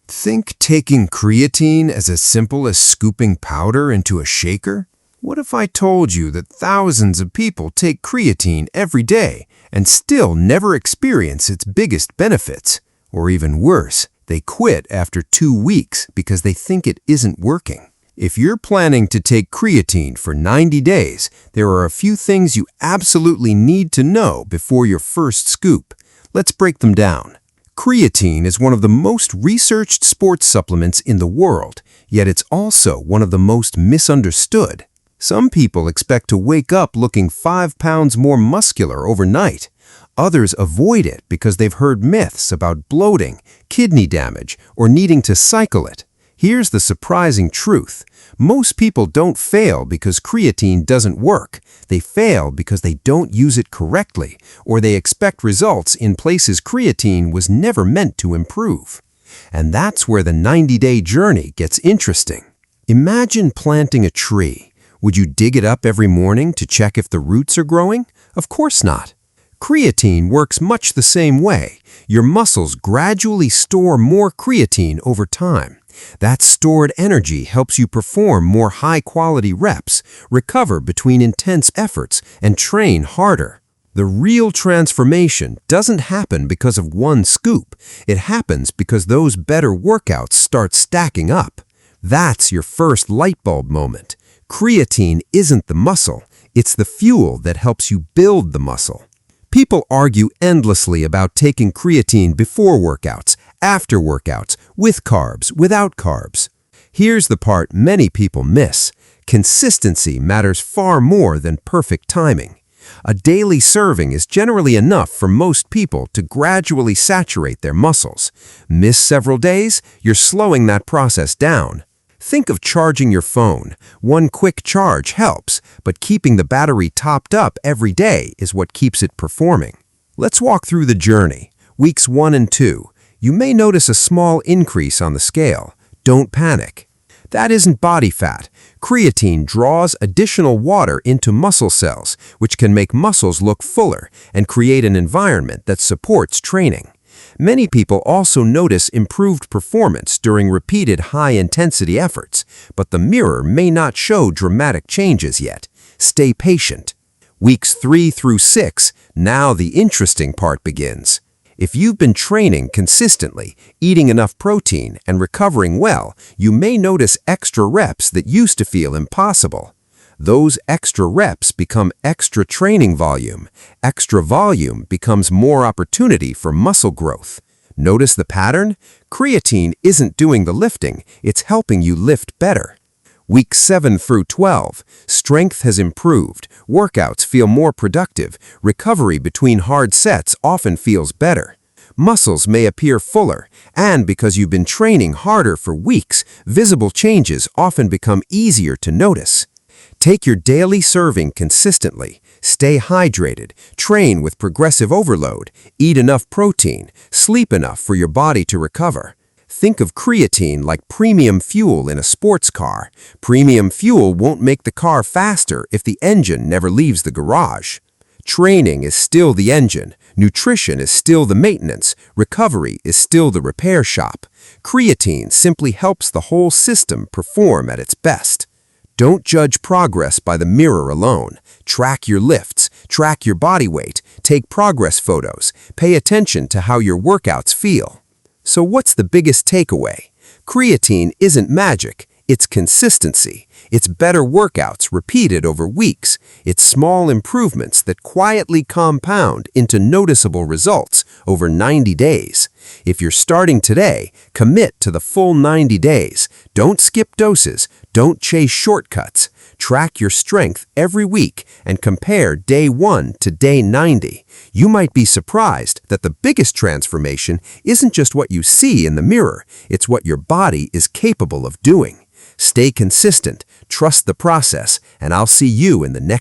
Think taking creatine as simple as scooping powder into a shaker? What if I told you that thousands of people take creatine every day and still never experience its biggest benefits? Or even worse, they quit after 2 weeks because they think it isn't working. If you're planning to take creatine for 90 days, there are a few things you absolutely need to know before your first scoop. Let's break them down. Creatine is one of the most researched sports supplements in the world, yet it's also one of the most misunderstood. Some people expect to wake up looking 5 pounds more muscular overnight. Others avoid it because they've heard myths about bloating, kidney damage, or needing to cycle it. Here's the surprising truth. Most people don't fail because creatine doesn't work. They fail because they don't use it correctly, or they expect results in places creatine was never meant to improve. And that's where the 90-day journey gets interesting. Imagine planting a tree. Would you dig it up every morning to check if the roots are growing? Of course not. Creatine works much the same way. Your muscles gradually store more creatine over time. That stored energy helps you perform more high-quality reps, recover between intense efforts, and train harder. The real transformation doesn't happen because of one scoop. It happens because those better workouts start stacking up. That's your first light bulb moment. Creatine isn't the muscle. It's the fuel that helps you build the muscle. People argue endlessly about taking creatine before workouts, after workouts, with carbs, without carbs. Here's the part many people miss. Consistency matters far more than perfect timing. A daily serving is generally enough for most people to gradually saturate their muscles. Miss several days, you're slowing that process down. Think of charging your phone. One quick charge helps, but keeping the battery topped up every day is what keeps it performing. Let's walk through the journey. Weeks 1 and 2. You may notice a small increase on the scale. Don't panic. That isn't body fat. Creatine draws additional water into muscle cells, which can make muscles look fuller and create an environment that supports training. Many people also notice improved performance during repeated high-intensity efforts, but the mirror may not show dramatic changes yet. Stay patient. Weeks 3 through 6, now the interesting part begins. If you've been training consistently, eating enough protein, and recovering well, you may notice extra reps that used to feel impossible. Those extra reps become extra training volume. Extra volume becomes more opportunity for muscle growth. Notice the pattern? Creatine isn't doing the lifting, it's helping you lift better. Weeks 7 through 12, strength has improved, workouts feel more productive, recovery between hard sets often feels better. Muscles may appear fuller, and because you've been training harder for weeks, visible changes often become easier to notice. Take your daily serving consistently, stay hydrated, train with progressive overload, eat enough protein, sleep enough for your body to recover. Think of creatine like premium fuel in a sports car. Premium fuel won't make the car faster if the engine never leaves the garage. Training is still the engine, nutrition is still the maintenance, recovery is still the repair shop. Creatine simply helps the whole system perform at its best. Don't judge progress by the mirror alone. Track your lifts, track your body weight, take progress photos, pay attention to how your workouts feel. So what's the biggest takeaway? Creatine isn't magic, it's consistency. It's better workouts repeated over weeks. It's small improvements that quietly compound into noticeable results over 90 days. If you're starting today, commit to the full 90 days. Don't skip doses. Don't chase shortcuts. Track your strength every week and compare day 1 to day 90. You might be surprised that the biggest transformation isn't just what you see in the mirror, it's what your body is capable of doing. Stay consistent, trust the process, and I'll see you in the next